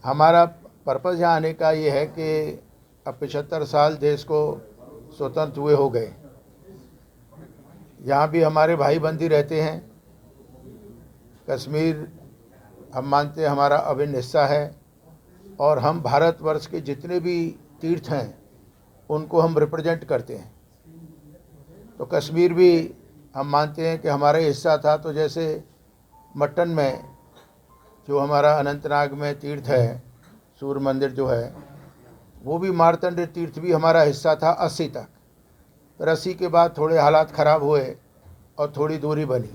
हमारा पर्पज़ यहाँ आने का ये है कि अब 75 साल देश को स्वतंत्र हुए हो गए। यहाँ भी हमारे भाई बंदी रहते हैं। कश्मीर हम मानते हैं हमारा अभिन्न हिस्सा है और हम भारतवर्ष के जितने भी तीर्थ हैं उनको हम रिप्रेजेंट करते हैं। तो कश्मीर भी हम मानते हैं कि हमारा हिस्सा था। तो जैसे मट्टन में जो हमारा अनंतनाग में तीर्थ है, सूर्य मंदिर जो है, वो भी मार्तंड तीर्थ भी हमारा हिस्सा था 80 तक। फिर 80 के बाद थोड़े हालात ख़राब हुए और थोड़ी दूरी बनी,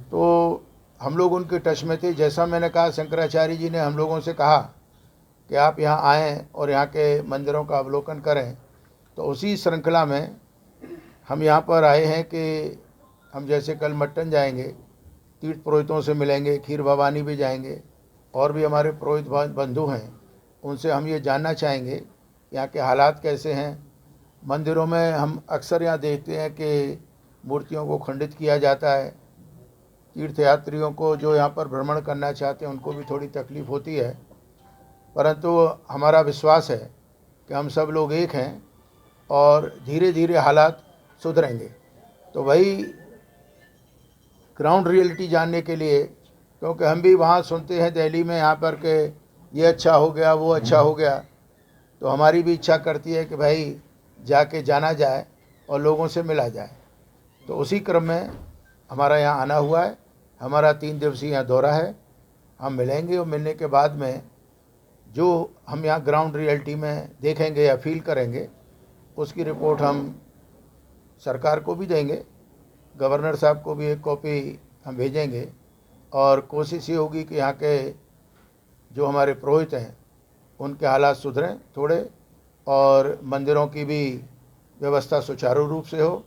तो हम लोग उनके टच में थे। जैसा मैंने कहा, शंकराचार्य जी ने हम लोगों से कहा कि आप यहाँ आएँ और यहाँ के मंदिरों का अवलोकन करें। तो उसी श्रृंखला में हम यहाँ पर आए हैं कि हम जैसे कल मट्टन जाएंगे, तीर्थ पुरोहितों से मिलेंगे, खीर भवानी भी जाएंगे, और भी हमारे पुरोहित बंधु हैं, उनसे हम ये जानना चाहेंगे यहाँ के हालात कैसे हैं। मंदिरों में हम अक्सर यहाँ देखते हैं कि मूर्तियों को खंडित किया जाता है। तीर्थयात्रियों को जो यहाँ पर भ्रमण करना चाहते हैं उनको भी थोड़ी तकलीफ़ होती है, परंतु हमारा विश्वास है कि हम सब लोग एक हैं और धीरे धीरे हालात सुधरेंगे। तो वही ग्राउंड रियलिटी जानने के लिए, क्योंकि हम भी वहाँ सुनते हैं दिल्ली में यहाँ पर कि ये अच्छा हो गया, वो अच्छा हो गया, तो हमारी भी इच्छा करती है कि भाई जाके जाना जाए और लोगों से मिला जाए। तो उसी क्रम में हमारा यहाँ आना हुआ है। हमारा 3 दिवसीय यहाँ दौरा है। हम मिलेंगे और मिलने के बाद में जो हम यहाँ ग्राउंड रियलिटी में देखेंगे या फील करेंगे, उसकी रिपोर्ट हम सरकार को भी देंगे। गवर्नर साहब को भी एक कॉपी हम भेजेंगे और कोशिश ये होगी कि यहाँ के जो हमारे पुरोहित हैं उनके हालात सुधरें थोड़े, और मंदिरों की भी व्यवस्था सुचारू रूप से हो,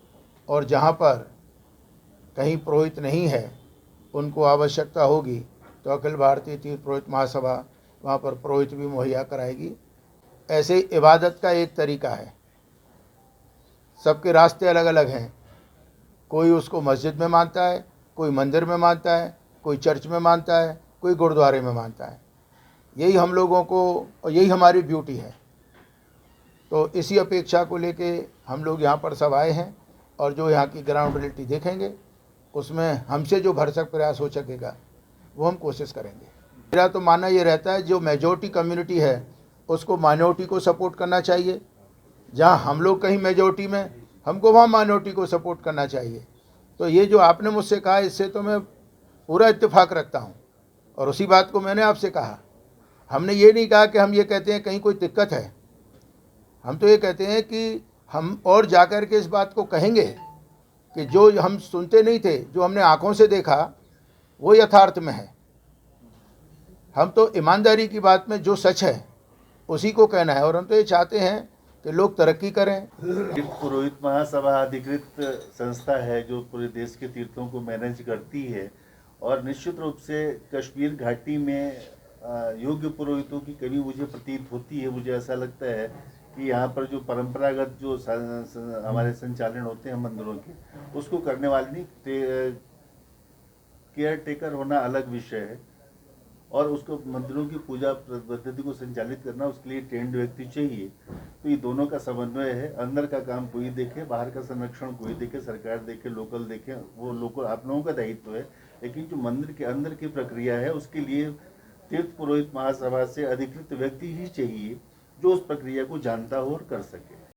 और जहाँ पर कहीं पुरोहित नहीं है उनको आवश्यकता होगी तो अखिल भारतीय तीर्थ पुरोहित महासभा वहाँ पर पुरोहित भी मुहैया कराएगी। ऐसे इबादत का एक तरीका है, सबके रास्ते अलग अलग हैं। कोई उसको मस्जिद में मानता है, कोई मंदिर में मानता है, कोई चर्च में मानता है, कोई गुरुद्वारे में मानता है। यही हम लोगों को और यही हमारी ब्यूटी है। तो इसी अपेक्षा को लेके हम लोग यहाँ पर सब आए हैं और जो यहाँ की ग्राउंड रियलिटी देखेंगे उसमें हमसे जो भरसक प्रयास हो सकेगा वो हम कोशिश करेंगे। मेरा तो मानना ये रहता है जो मेजॉरिटी कम्युनिटी है उसको माइनॉरिटी को सपोर्ट करना चाहिए। जहाँ हम लोग कहीं मेजॉरिटी में, हमको वहाँ माइनॉरिटी को सपोर्ट करना चाहिए। तो ये जो आपने मुझसे कहा, इससे तो मैं पूरा इत्तेफाक रखता हूँ और उसी बात को मैंने आपसे कहा। हमने ये नहीं कहा कि हम ये कहते हैं कहीं कोई दिक्कत है। हम तो ये कहते हैं कि हम और जाकर के इस बात को कहेंगे कि जो हम सुनते नहीं थे, जो हमने आंखों से देखा, वो यथार्थ में है। हम तो ईमानदारी की बात में जो सच है उसी को कहना है, और हम तो ये चाहते हैं कि लोग तरक्की करें। तीर्थ पुरोहित महासभा अधिकृत संस्था है जो पूरे देश के तीर्थों को मैनेज करती है, और निश्चित रूप से कश्मीर घाटी में योग्य पुरोहितों की कमी मुझे प्रतीत होती है। मुझे ऐसा लगता है कि यहाँ पर जो परंपरागत जो हमारे संचालन होते हैं मंदिरों के, उसको करने वाली केयर टेकर होना अलग विषय है, और उसको मंदिरों की पूजा पद्धति को संचालित करना, उसके लिए ट्रेंड व्यक्ति चाहिए। तो ये दोनों का समन्वय है। अंदर का काम कोई देखे, बाहर का संरक्षण कोई देखे, सरकार देखे, लोकल देखे, वो लोकल आप लोगों का दायित्व है। लेकिन जो मंदिर के अंदर की प्रक्रिया है उसके लिए तीर्थ पुरोहित महासभा से अधिकृत व्यक्ति ही चाहिए जो उस प्रक्रिया को जानता हो और कर सके।